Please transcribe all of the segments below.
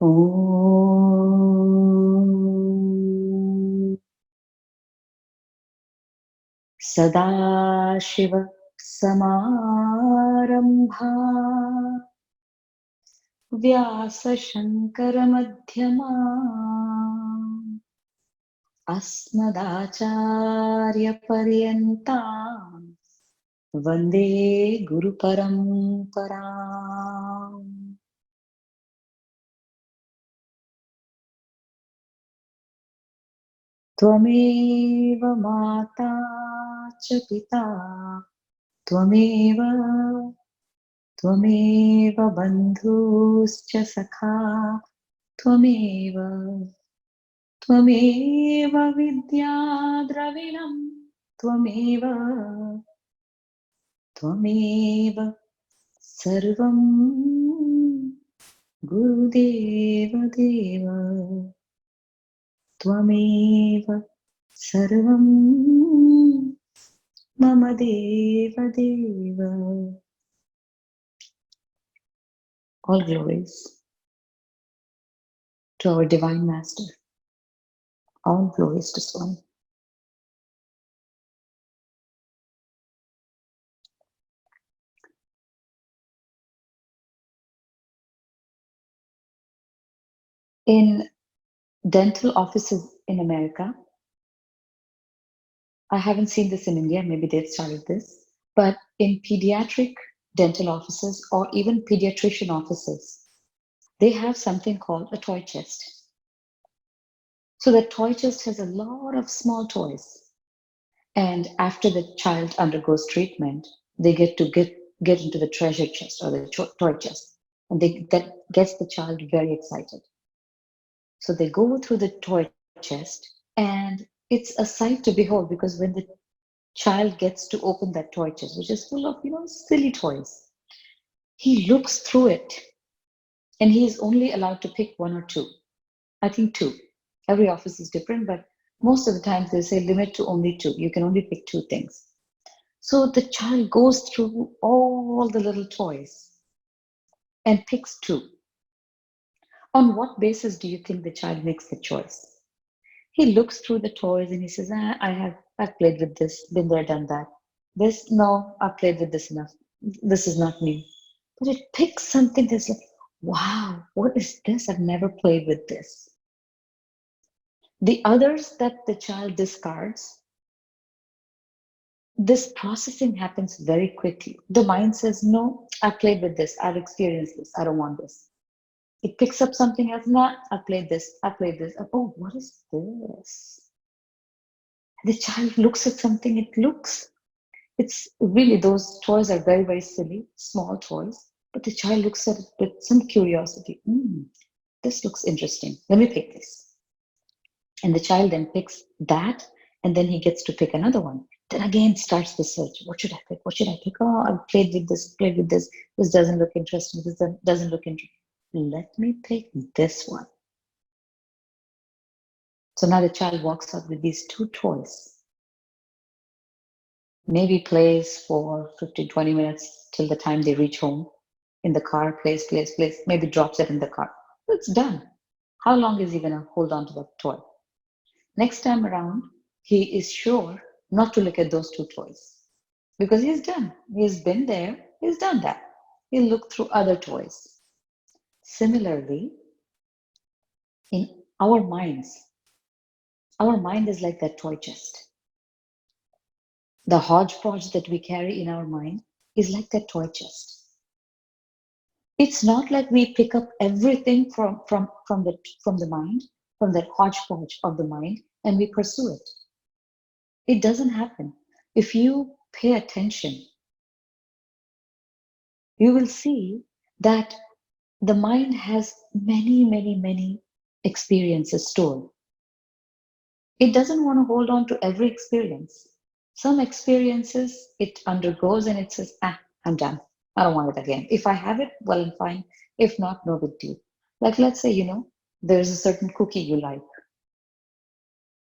ॐ सदाशिव समारम्भा व्यासशङ्करमध्यमा अस्मदाचार्यपर्यन्ता वन्दे गुरुपरम्पराम्। त्वमेव माता च पिता त्वमेव बन्धुश्च सखा त्वमेव विद्या द्रविणं त्वमेव सर्वं गुरुदेव देव त्वमेव सर्वं मम देव देव. All glories to our Divine Master. All glories to Swami. In dental offices in America, I haven't seen this in India, maybe they've started this, but in pediatric dental offices or even pediatrician offices, they have something called a toy chest. So the toy chest has a lot of small toys. And after the child undergoes treatment, they get to get into the treasure chest or the toy chest. And that gets the child very excited. So they go through the toy chest, and it's a sight to behold, because when the child gets to open that toy chest, which is full of, silly toys, he looks through it, and he is only allowed to pick one or two. I think two. Every office is different, but most of the times they say limit to only two. You can only pick two things. So the child goes through all the little toys and picks two. On what basis do you think the child makes the choice? He looks through the toys and he says, I've played with this, been there, done that. This, no, I've played with this enough. This is not new. But it picks something that's like, wow, what is this? I've never played with this. The others that the child discards, this processing happens very quickly. The mind says, no, I've played with this. I've experienced this. I don't want this. It picks up something else. Nah, I've played this. Oh, what is this? The child looks at something. It's really, those toys are very, very silly, small toys. But the child looks at it with some curiosity. This looks interesting. Let me pick this. And the child then picks that, and then he gets to pick another one. Then again starts the search. What should I pick? What should I pick? Oh, I've played with this. This doesn't look interesting. This doesn't look interesting. Let me pick this one. So now the child walks out with these two toys. Maybe plays for 15, 20 minutes till the time they reach home. In the car, plays. Maybe drops it in the car. It's done. How long is he going to hold on to that toy? Next time around, he is sure not to look at those two toys, because he's done. He's been there. He's done that. He'll look through other toys. Similarly, in our minds, our mind is like that toy chest. The hodgepodge that we carry in our mind is like that toy chest. It's not like we pick up everything from the mind, from that hodgepodge of the mind, and we pursue it. It doesn't happen. If you pay attention, you will see that the mind has many, many, many experiences stored. It doesn't want to hold on to every experience. Some experiences it undergoes and it says, I'm done. I don't want it again. If I have it, well and fine. If not, no big deal. Like, let's say, there's a certain cookie you like.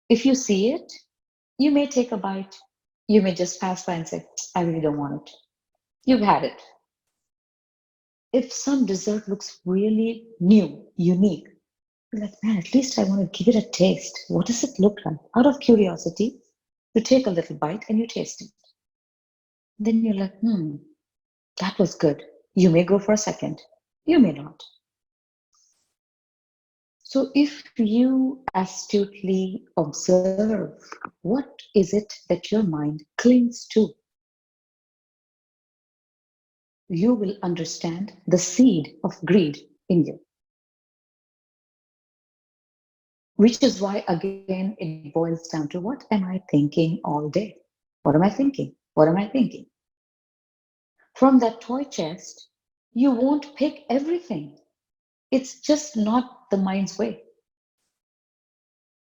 If you see it, you may take a bite. You may just pass by and say, I really don't want it. You've had it. If some dessert looks really new, unique, you're like, man, at least I want to give it a taste. What does it look like? Out of curiosity, you take a little bite and you taste it. Then you're like, that was good. You may go for a second, you may not. So if you astutely observe what is it that your mind clings to, you will understand the seed of greed in you. Which is why, again, it boils down to what am I thinking all day? What am I thinking? What am I thinking? From that toy chest, you won't pick everything. It's just not the mind's way.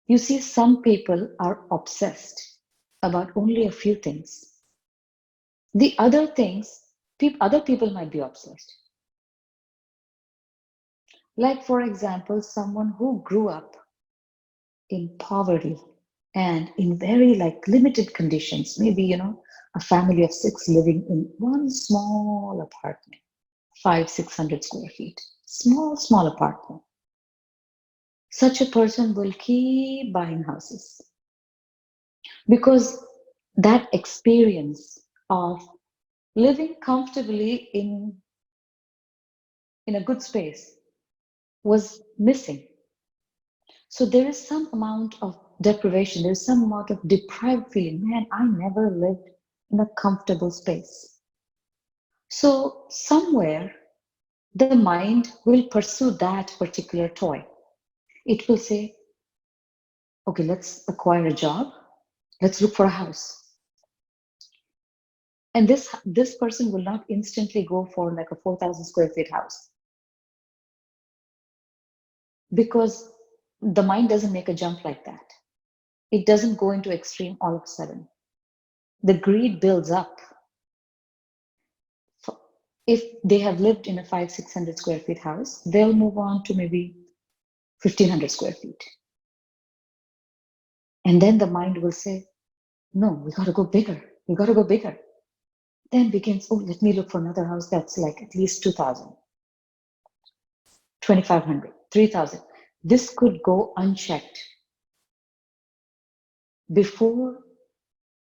You see, some people are obsessed about only a few things. The other things, other people might be obsessed. Like, for example, someone who grew up in poverty and in very like limited conditions, maybe, a family of six living in one small apartment, 600 square feet, small apartment. Such a person will keep buying houses because that experience of living comfortably in a good space was missing. So there is some amount of deprivation, there's some amount of deprived feeling. Man, I never lived in a comfortable space. So somewhere the mind will pursue that particular toy. It will say, okay, let's acquire a job, let's look for a house. And this person will not instantly go for like a 4,000 square feet house because the mind doesn't make a jump like that. It doesn't go into extreme all of a sudden. The greed builds up. If they have lived in a 600 square feet house, they'll move on to maybe 1,500 square feet. And then the mind will say, no, we got to go bigger. We got to go bigger. Then begins, oh, let me look for another house that's like at least 2,000, 2,500, 3,000. This could go unchecked before.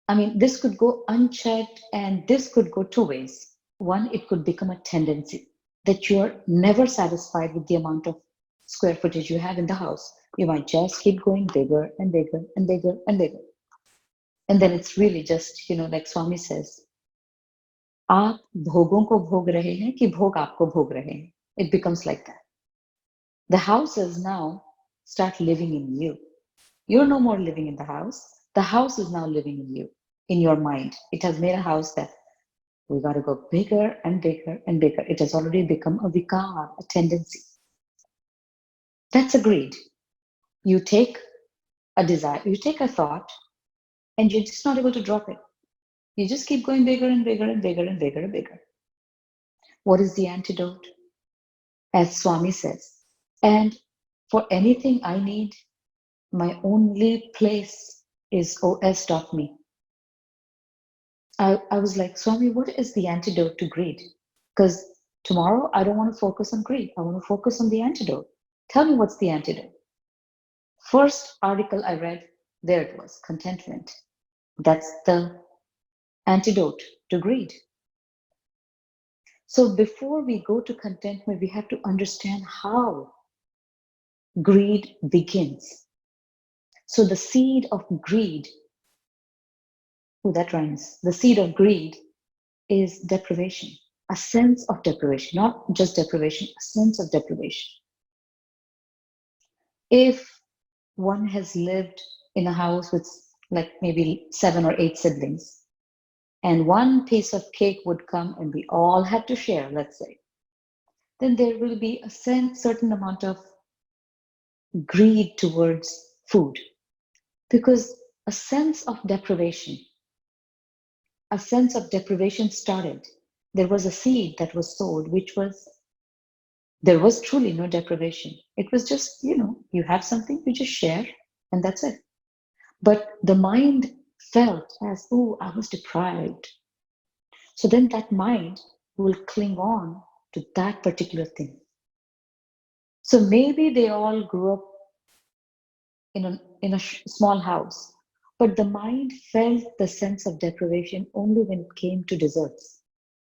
I mean, this could go unchecked and this could go two ways. One, it could become a tendency that you're never satisfied with the amount of square footage you have in the house. You might just keep going bigger and bigger and bigger and bigger. And then it's really just, like Swami says, आप भोगों को भोग रहे हैं कि भोग आपको भोग रहे हैं. It becomes like that. The houses now start living in you. You're no more living in the house. The house is now living in you, in your mind. It has made a house that we got to go bigger and bigger and bigger. It has already become a vikar, a tendency. That's a greed. You take a desire, you take a thought, and you're just not able to drop it. You just keep going bigger and bigger and bigger and bigger and bigger. What is the antidote? As Swami says, and for anything I need, my only place is os.me. I was like, Swami, what is the antidote to greed? Because tomorrow I don't want to focus on greed. I want to focus on the antidote. Tell me what's the antidote. First article I read, there it was, contentment. That's the antidote to greed. So before we go to contentment, we have to understand how greed begins. So the seed of greed, oh, that rhymes. The seed of greed is deprivation, a sense of deprivation, not just deprivation, a sense of deprivation. If one has lived in a house with like maybe 7 or 8 siblings, and one piece of cake would come and we all had to share, let's say, then there will be a certain amount of greed towards food because a sense of deprivation started. There was a seed that was sowed, which was, there was truly no deprivation. It was just, you have something, you just share, and that's it. But the mind felt as, oh, I was deprived. So then that mind will cling on to that particular thing. So maybe they all grew up in a small house, but the mind felt the sense of deprivation only when it came to desserts,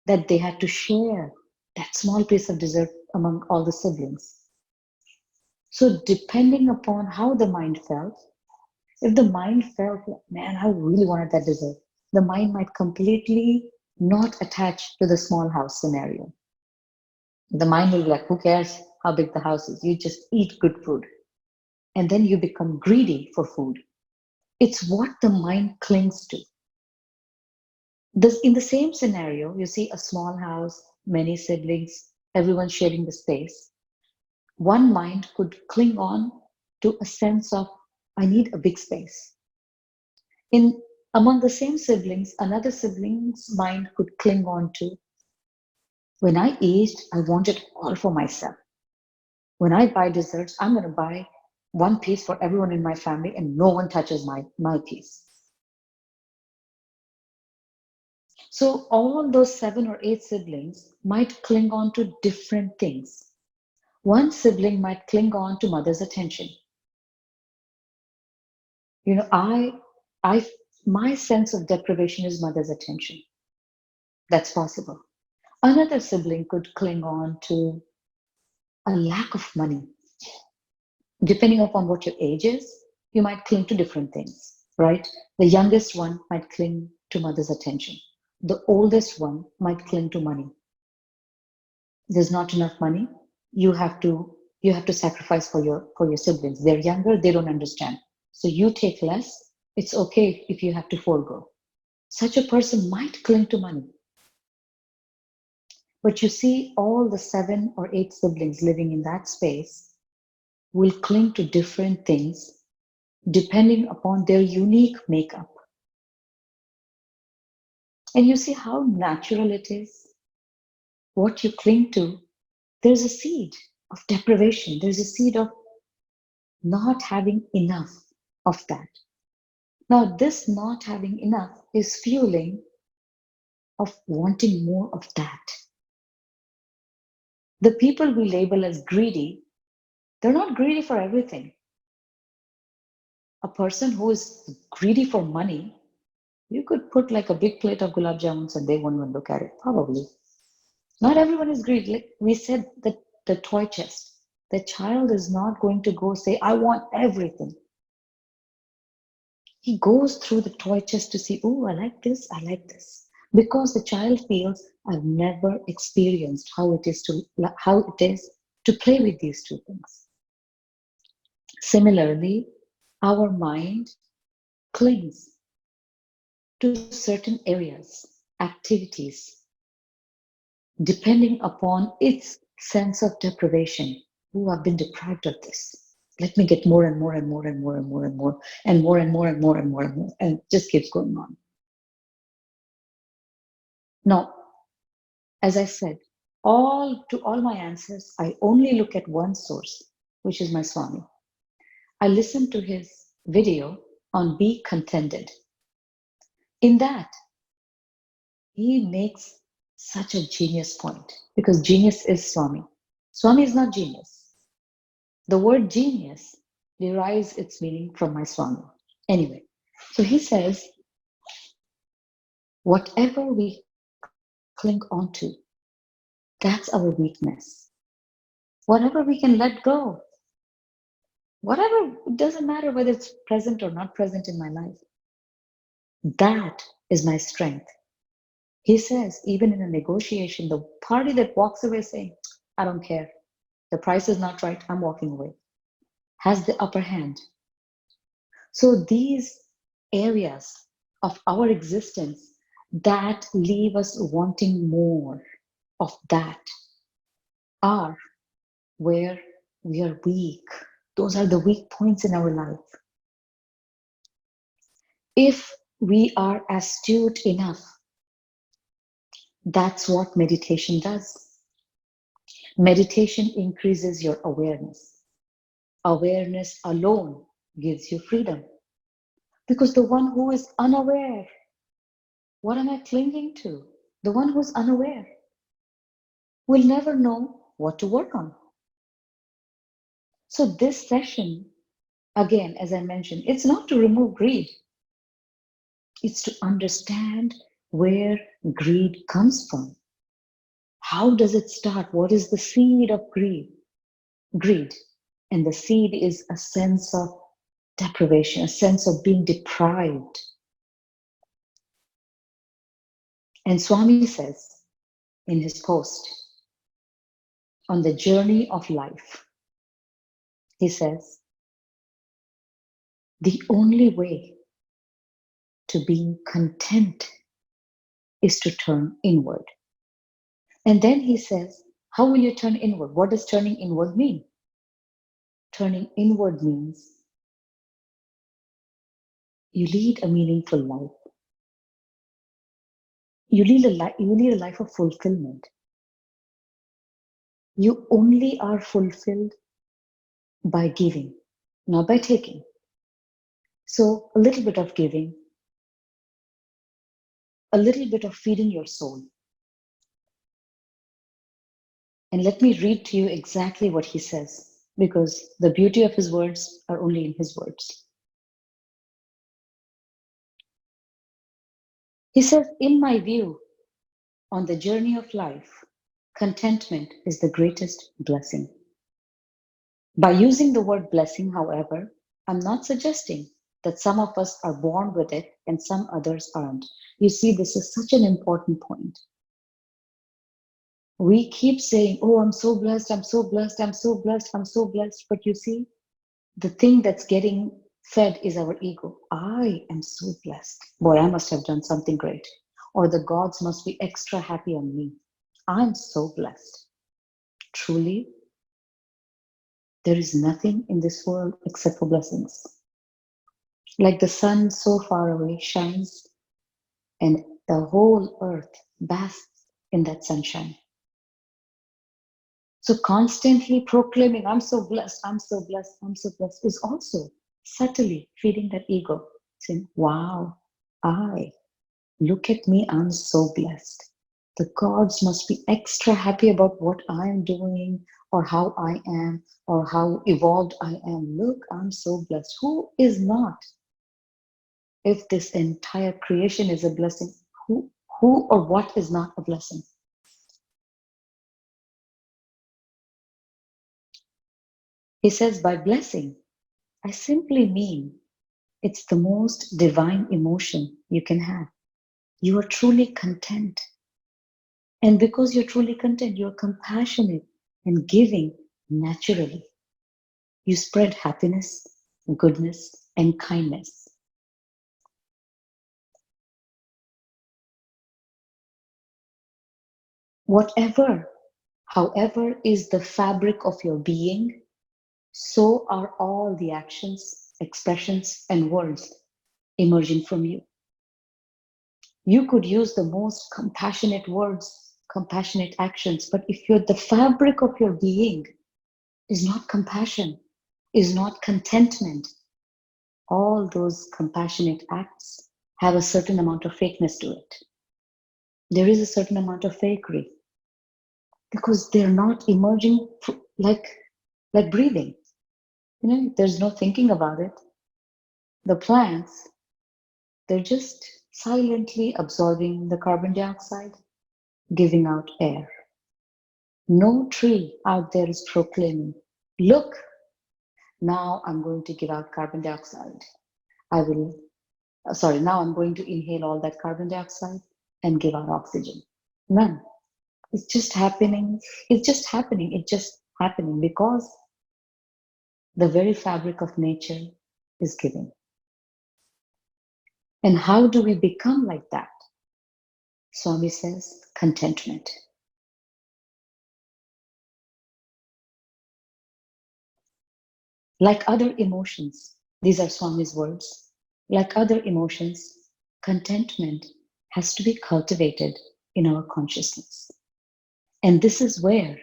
that they had to share that small piece of dessert among all the siblings. So, depending upon how the mind felt, if the mind felt, man, I really wanted that dessert, the mind might completely not attach to the small house scenario. The mind will be like, who cares how big the house is? You just eat good food. And then you become greedy for food. It's what the mind clings to. In the same scenario, you see a small house, many siblings, everyone sharing the space. One mind could cling on to a sense of, I need a big space. In among the same siblings, another sibling's mind could cling on to, when I eat, I want it all for myself. When I buy desserts, I'm going to buy one piece for everyone in my family and no one touches my piece. So all those 7 or 8 siblings might cling on to different things. One sibling might cling on to mother's attention. You know, I, my sense of deprivation is mother's attention. That's possible. Another sibling could cling on to a lack of money. Depending upon what your age is, you might cling to different things, right? The youngest one might cling to mother's attention. The oldest one might cling to money. There's not enough money. You have to sacrifice for your siblings. They're younger, they don't understand. So you take less. It's okay if you have to forego. Such a person might cling to money. But you see, all the 7 or 8 siblings living in that space will cling to different things depending upon their unique makeup. And you see how natural it is. What you cling to, there's a seed of deprivation, there's a seed of not having enough of that. Now, this not having enough is fueling of wanting more of that. The people we label as greedy, they're not greedy for everything. A person who is greedy for money, you could put like a big plate of gulab jamuns and they won't even look at it, probably. Not everyone is greedy. Like we said, the toy chest. The child is not going to go say, I want everything. He goes through the toy chest to see, oh, I like this, I like this. Because the child feels, I've never experienced how it is to play with these two things. Similarly, our mind clings to certain areas, activities, depending upon its sense of deprivation. Oh, I've been deprived of this. Let me get more and more and more and more and more and more and more and more and more and more and more, and it just keeps going on. Now, as I said, to all my answers, I only look at one source, which is my Swami. I listened to his video on Be Contented. In that, he makes such a genius point because genius is Swami. Swami is not genius. The word genius derives its meaning from my Swami. Anyway, so he says, whatever we cling onto, that's our weakness. Whatever we can let go, whatever, it doesn't matter whether it's present or not present in my life. That is my strength. He says, even in a negotiation, the party that walks away saying, I don't care, the price is not right, I'm walking away, has the upper hand. So these areas of our existence that leave us wanting more of that are where we are weak. Those are the weak points in our life. If we are astute enough, that's what meditation does. Meditation increases your awareness. Awareness alone gives you freedom. Because the one who is unaware, what am I clinging to? The one who's unaware. we'll never know what to work on. So, this session, again, as I mentioned, it's not to remove greed, it's to understand where greed comes from. How does it start? What is the seed of greed? Greed. And the seed is a sense of deprivation, a sense of being deprived. And Swami says in his post on the journey of life, he says, the only way to being content is to turn inward. And then he says, how will you turn inward? What does turning inward mean? Turning inward means you lead a meaningful life. You lead a life of fulfillment. You only are fulfilled by giving, not by taking. So a little bit of giving, a little bit of feeding your soul. And let me read to you exactly what he says, because the beauty of his words are only in his words. He says, in my view, on the journey of life, contentment is the greatest blessing. By using the word blessing, however, I'm not suggesting that some of us are born with it and some others aren't. You see, this is such an important point. We keep saying, oh, I'm so blessed, I'm so blessed, I'm so blessed, I'm so blessed. But you see, the thing that's getting fed is our ego. I am so blessed. Boy, I must have done something great. Or the gods must be extra happy on me. I'm so blessed. Truly, there is nothing in this world except for blessings. Like the sun so far away shines, and the whole earth basks in that sunshine. So constantly proclaiming, I'm so blessed, I'm so blessed, I'm so blessed, is also subtly feeding that ego, saying, wow, look at me, I'm so blessed. The gods must be extra happy about what I'm doing or how I am or how evolved I am. Look, I'm so blessed. Who is not? If this entire creation is a blessing, who or what is not a blessing? He says, by blessing, I simply mean it's the most divine emotion you can have. You are truly content. And because you're truly content, you're compassionate and giving naturally. You spread happiness, goodness, and kindness. Whatever, however, is the fabric of your being, so are all the actions, expressions, and words emerging from you. You could use the most compassionate words, compassionate actions, but if you're the fabric of your being is not compassion, is not contentment, all those compassionate acts have a certain amount of fakeness to it. There is a certain amount of fakery because they're not emerging like breathing. You know, there's no thinking about it. The plants, they're just silently absorbing the carbon dioxide, giving out air. No tree out there is proclaiming, look, now I'm going to give out carbon dioxide. Now I'm going to inhale all that carbon dioxide and give out oxygen. None. It's just happening. It's just happening. It's just happening because the very fabric of nature is giving. And how do we become like that? Swami says, contentment. Like other emotions, these are Swami's words, like other emotions, contentment has to be cultivated in our consciousness. And this is where,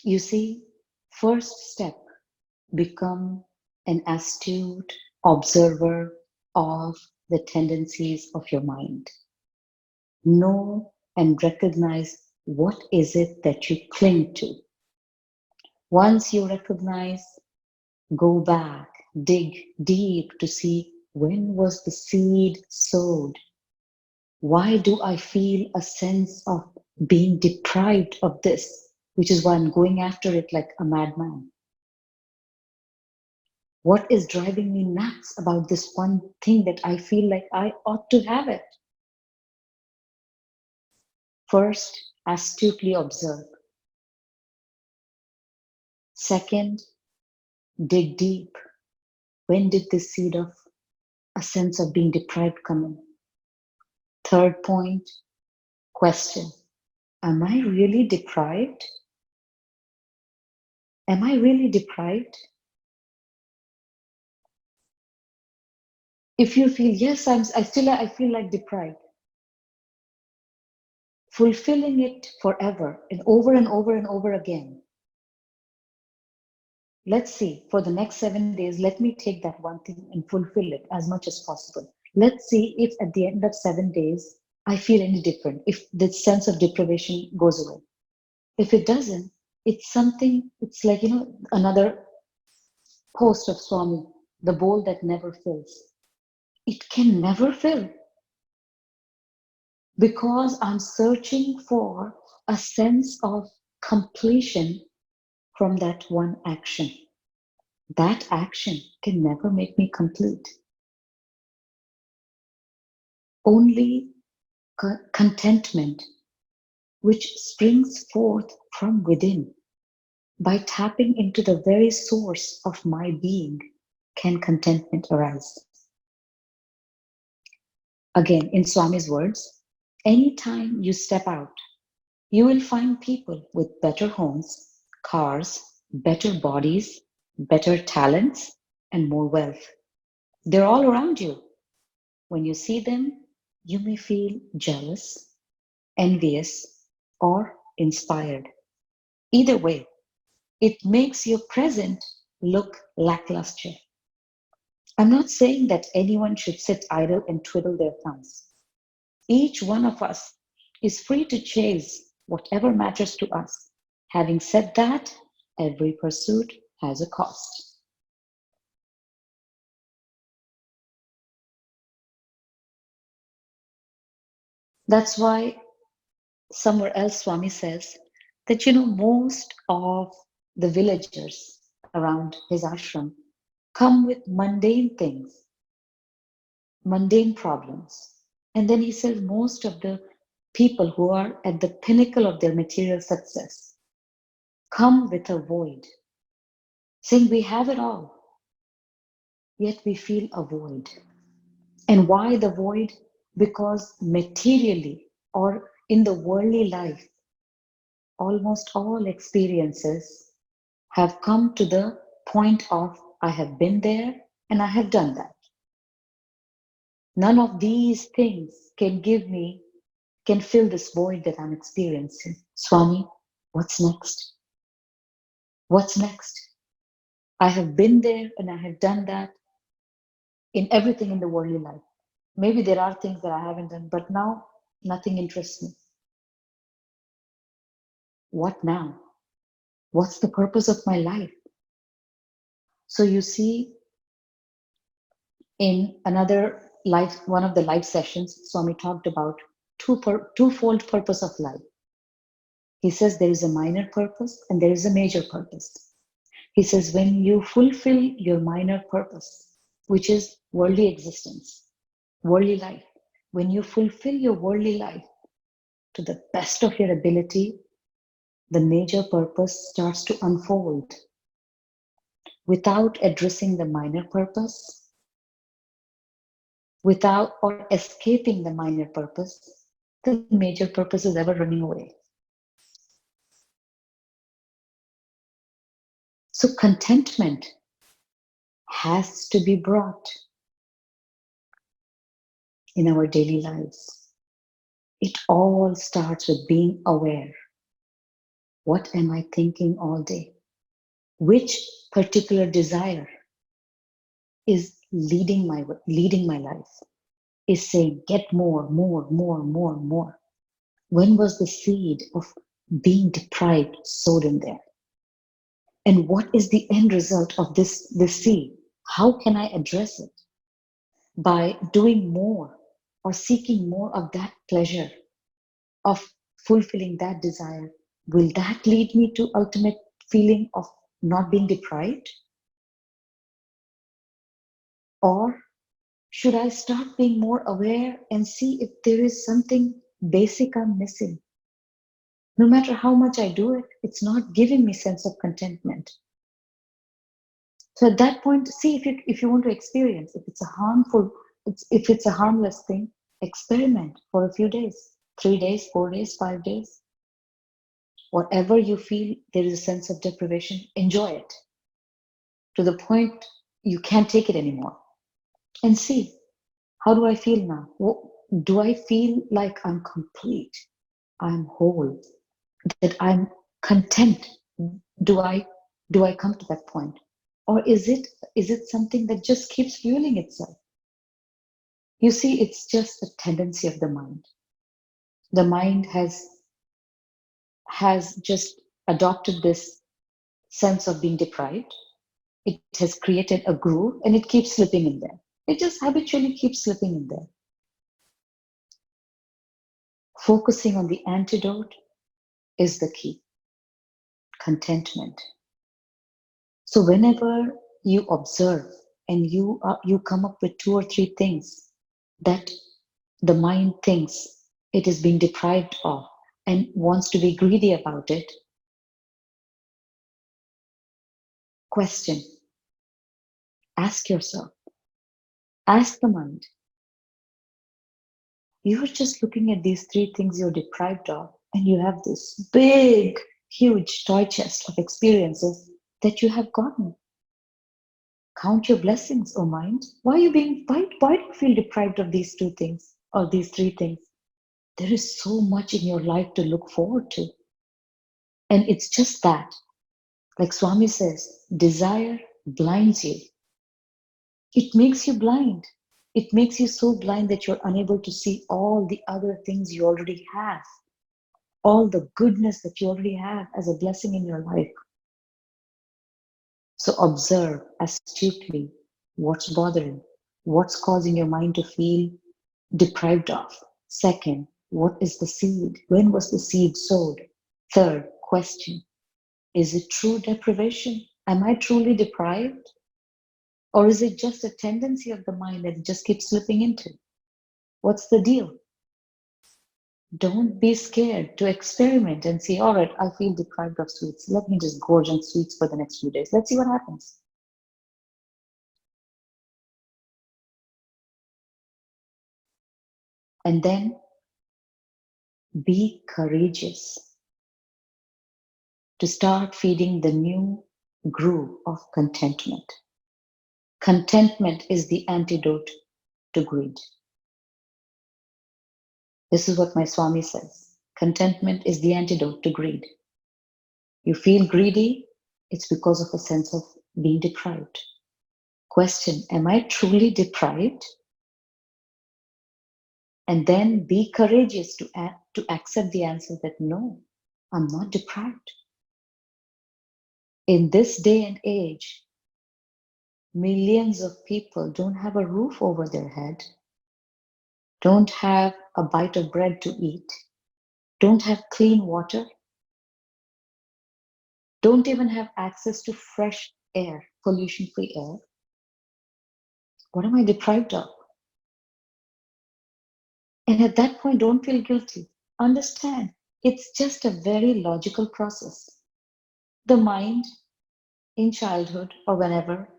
you see, first step, become an astute observer of the tendencies of your mind. Know and recognize what is it that you cling to. Once you recognize, go back, dig deep to see when was the seed sowed. Why do I feel a sense of being deprived of this, which is why I'm going after it like a madman? What is driving me nuts about this one thing that I feel like I ought to have it? First, astutely observe. Second, dig deep. When did this seed of a sense of being deprived come in? Third point, question. Am I really deprived? Am I really deprived? If you feel, yes, I feel like deprived, fulfilling it forever and over and over and over again. Let's see, for the next 7 days, let me take that one thing and fulfill it as much as possible. Let's see if at the end of 7 days, I feel any different, if the sense of deprivation goes away. If it doesn't, it's something, it's like, another post of Swami, the bowl that never fills. It can never fill because I'm searching for a sense of completion from that one action. That action can never make me complete. Only contentment, which springs forth from within by tapping into the very source of my being, can contentment arise. Again, in Swami's words, anytime you step out, you will find people with better homes, cars, better bodies, better talents, and more wealth. They're all around you. When you see them, you may feel jealous, envious, or inspired. Either way, it makes your present look lackluster. I'm not saying that anyone should sit idle and twiddle their thumbs. Each one of us is free to chase whatever matters to us. Having said that, every pursuit has a cost. That's why somewhere else Swami says that, most of the villagers around his ashram come with mundane things, mundane problems. And then he says most of the people who are at the pinnacle of their material success come with a void, saying we have it all, yet we feel a void. And why the void? Because materially or in the worldly life, almost all experiences have come to the point of I have been there and I have done that. None of these things can fill this void that I'm experiencing. Swami, what's next? What's next? I have been there and I have done that in everything in the worldly life. Maybe there are things that I haven't done, but now nothing interests me. What now? What's the purpose of my life? So you see, in one of the live sessions, Swami talked about twofold purpose of life. He says there is a minor purpose and there is a major purpose. He says when you fulfill your minor purpose, which is worldly existence, worldly life, when you fulfill your worldly life to the best of your ability, the major purpose starts to unfold. Without addressing the minor purpose, without or escaping the minor purpose, the major purpose is ever running away. So contentment has to be brought in our daily lives. It all starts with being aware. What am I thinking all day? Which particular desire is leading my life? Is saying, get more, more, more, more, more. When was the seed of being deprived sowed in there? And what is the end result of this seed? How can I address it? By doing more or seeking more of that pleasure, of fulfilling that desire, will that lead me to ultimate feeling of not being deprived? Or should I start being more aware and see if there is something basic I'm missing? No matter how much I do it, it's not giving me sense of contentment. So at that point, see if you want to experience, if it's a if it's a harmless thing, experiment for a few days, 3 days, 4 days, 5 days. Whatever you feel there is a sense of deprivation, enjoy it to the point you can't take it anymore. And see, how do I feel now? Do I feel like I'm complete? I'm whole, that I'm content? Do I do I come to that point? Or is it something that just keeps fueling itself? You see, it's just a tendency of the mind. The mind has just adopted this sense of being deprived. It has created a groove and it keeps slipping in there. It just habitually keeps slipping in there. Focusing on the antidote is the key: contentment. So whenever you observe and you come up with 2 or 3 things that the mind thinks it is being deprived of and wants to be greedy about it, question, ask yourself, ask the mind, you're just looking at these 3 things you're deprived of, and you have this big, huge toy chest of experiences that you have gotten. Count your blessings, oh mind. Why do you feel deprived of these 2 things or these 3 things? There is so much in your life to look forward to. And it's just that, like Swami says, desire blinds you. It makes you blind. It makes you so blind that you're unable to see all the other things you already have, all the goodness that you already have as a blessing in your life. So observe astutely what's bothering, what's causing your mind to feel deprived of. Second, what is the seed? When was the seed sowed? Third, question, is it true deprivation? Am I truly deprived? Or is it just a tendency of the mind that it just keeps slipping into? What's the deal? Don't be scared to experiment and see, all right, I feel deprived of sweets. Let me just gorge on sweets for the next few days. Let's see what happens. And then be courageous to start feeding the new groove of contentment. Contentment is the antidote to greed. This is what my Swami says. Contentment is the antidote to greed. You feel greedy, it's because of a sense of being deprived. Question, am I truly deprived? And then be courageous to accept the answer that no, I'm not deprived. In this day and age, millions of people don't have a roof over their head, don't have a bite of bread to eat, don't have clean water, don't even have access to fresh air, pollution-free air. What am I deprived of? And at that point, don't feel guilty. Understand, it's just a very logical process. The mind in childhood or whenever,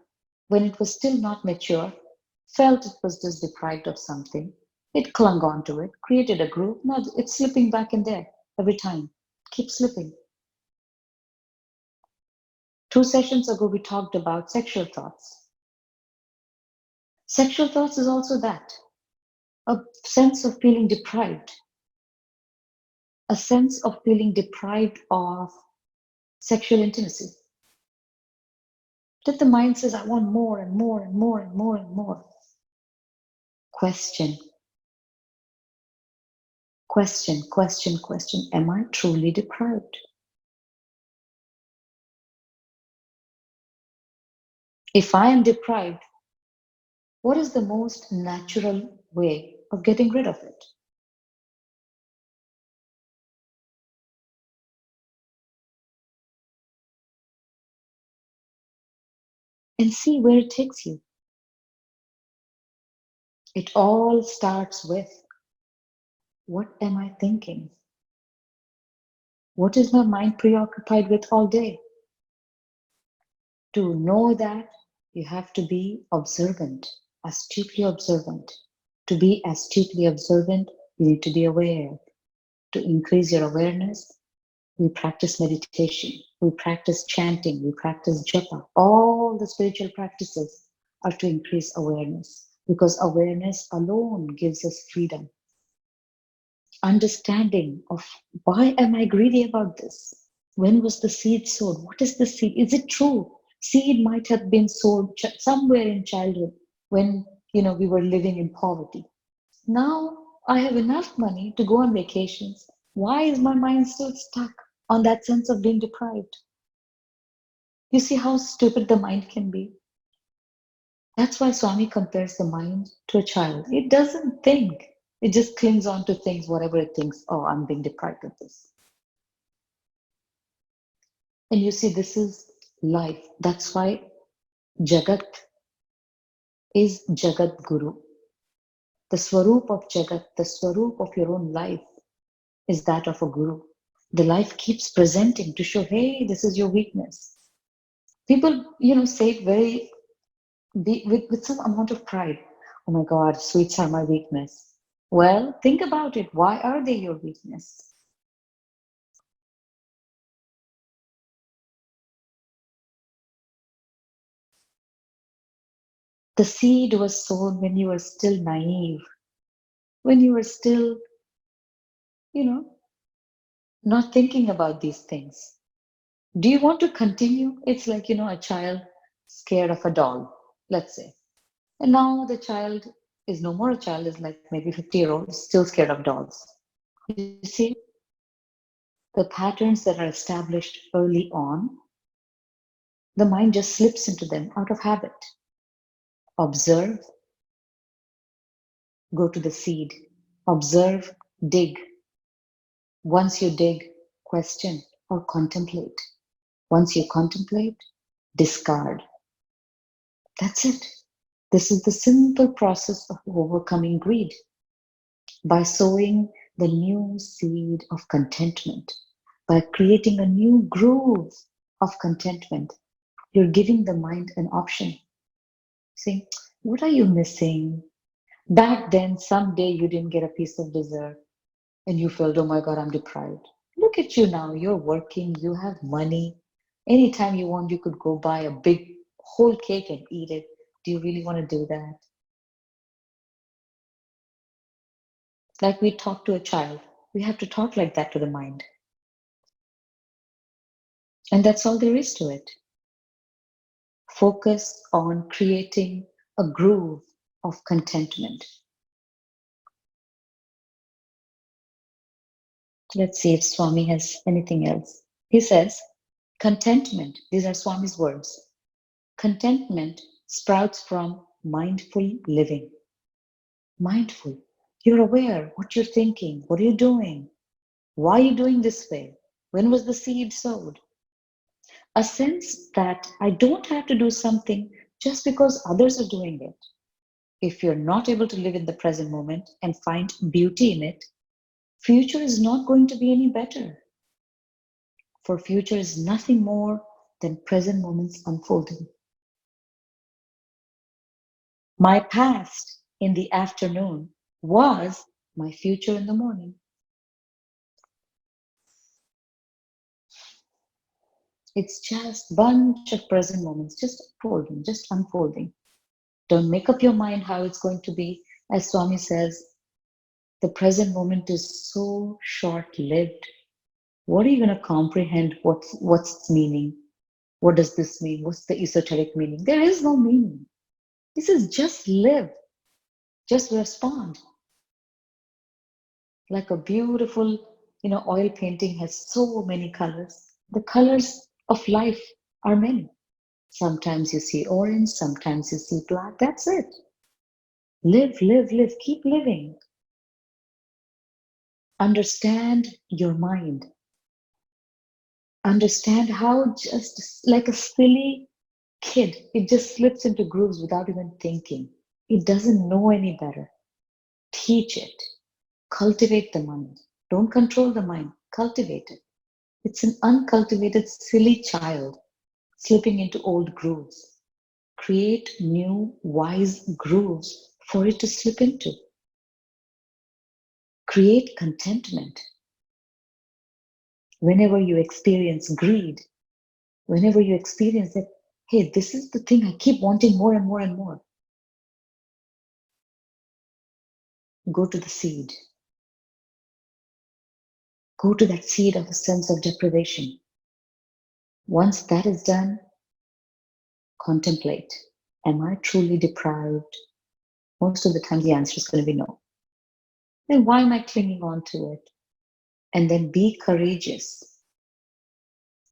when it was still not mature, felt it was just deprived of something. It clung on to it, created a groove. Now it's slipping back in there every time. Keep slipping. 2 sessions ago, we talked about sexual thoughts. Sexual thoughts is also that, a sense of feeling deprived, a sense of feeling deprived of sexual intimacy. That the mind says, I want more and more and more and more and more. Question, Question, question, question. Am I truly deprived? If I am deprived, what is the most natural way of getting rid of it? And see where it takes you. It all starts with, what am I thinking? What is my mind preoccupied with all day? To know that, you have to be observant, astutely observant. To be astutely observant, you need to be aware. To increase your awareness, we practice meditation, we practice chanting, we practice japa. All the spiritual practices are to increase awareness, because awareness alone gives us freedom. Understanding of, why am I greedy about this? When was the seed sowed? What is the seed? Is it true? Seed might have been sowed somewhere in childhood when we were living in poverty. Now I have enough money to go on vacations. Why is my mind still stuck on that sense of being deprived? You see how stupid the mind can be? That's why Swami compares the mind to a child. It doesn't think. It just clings on to things, whatever it thinks, oh, I'm being deprived of this. And you see, this is life. That's why Jagat is Jagat Guru. The Swaroop of Jagat, the Swaroop of your own life is that of a Guru. The life keeps presenting to show, hey, this is your weakness. People, say it with some amount of pride. Oh my God, sweets are my weakness. Well, think about it. Why are they your weakness? The seed was sown when you were still naive, when you were still, you know, not thinking about these things. Do you want to continue? It's like, a child scared of a doll, let's say. And now the child is no more a child, is like maybe 50-year-old, still scared of dolls. You see, the patterns that are established early on, the mind just slips into them out of habit. Observe, go to the seed. Observe, dig. Once you dig, question or contemplate. Once you contemplate, discard. That's it. This is the simple process of overcoming greed. By sowing the new seed of contentment, by creating a new groove of contentment, you're giving the mind an option. Saying, what are you missing? Back then, someday you didn't get a piece of dessert and you felt, oh my God, I'm deprived. Look at you now. You're working, you have money. Anytime you want, you could go buy a big whole cake and eat it. Do you really want to do that? Like we talk to a child, we have to talk like that to the mind. And that's all there is to it. Focus on creating a groove of contentment. Let's see if Swami has anything else. He says, contentment, these are Swami's words. Contentment sprouts from mindful living. Mindful. You're aware what you're thinking, what are you doing, why are you doing this way, when was the seed sowed? A sense that I don't have to do something just because others are doing it. If you're not able to live in the present moment and find beauty in it, future is not going to be any better. For future is nothing more than present moments unfolding. My past in the afternoon was my future in the morning. It's just a bunch of present moments, just unfolding, just unfolding. Don't make up your mind how it's going to be. As Swami says, the present moment is so short-lived. What are you going to comprehend? What's its meaning? What does this mean? What's the esoteric meaning? There is no meaning. This is just live, just respond. Like a beautiful, oil painting has so many colors. The colors of life are many. Sometimes you see orange, sometimes you see black. That's it. Live, live, live. Keep living. Understand your mind. Understand how just like a silly kid, it just slips into grooves without even thinking. It doesn't know any better. Teach it. Cultivate the mind. Don't control the mind. Cultivate it. It's an uncultivated, silly child slipping into old grooves. Create new, wise grooves for it to slip into. Create contentment. Whenever you experience greed, whenever you experience that, hey, this is the thing I keep wanting more and more and more, go to the seed. Go to that seed of a sense of deprivation. Once that is done, contemplate. Am I truly deprived? Most of the time, the answer is going to be no. Then why am I clinging on to it? And then be courageous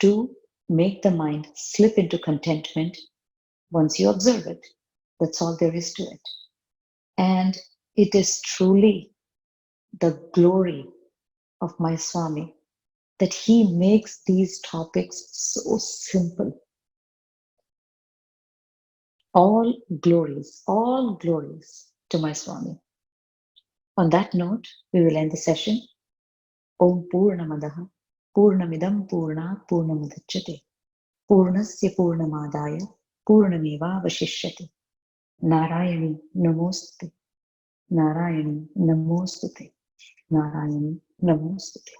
to make the mind slip into contentment once you observe it. That's all there is to it. And it is truly the glory of my Swami that he makes these topics so simple. All glories to my Swami. On that note, we will end the session. Om Purnamadaha Purnamidam Purnat Purnamudachyate Purnasya Purnamadaya Purnameva Vashishyate Narayani Namostute Narayani Namostute Narayani Namostute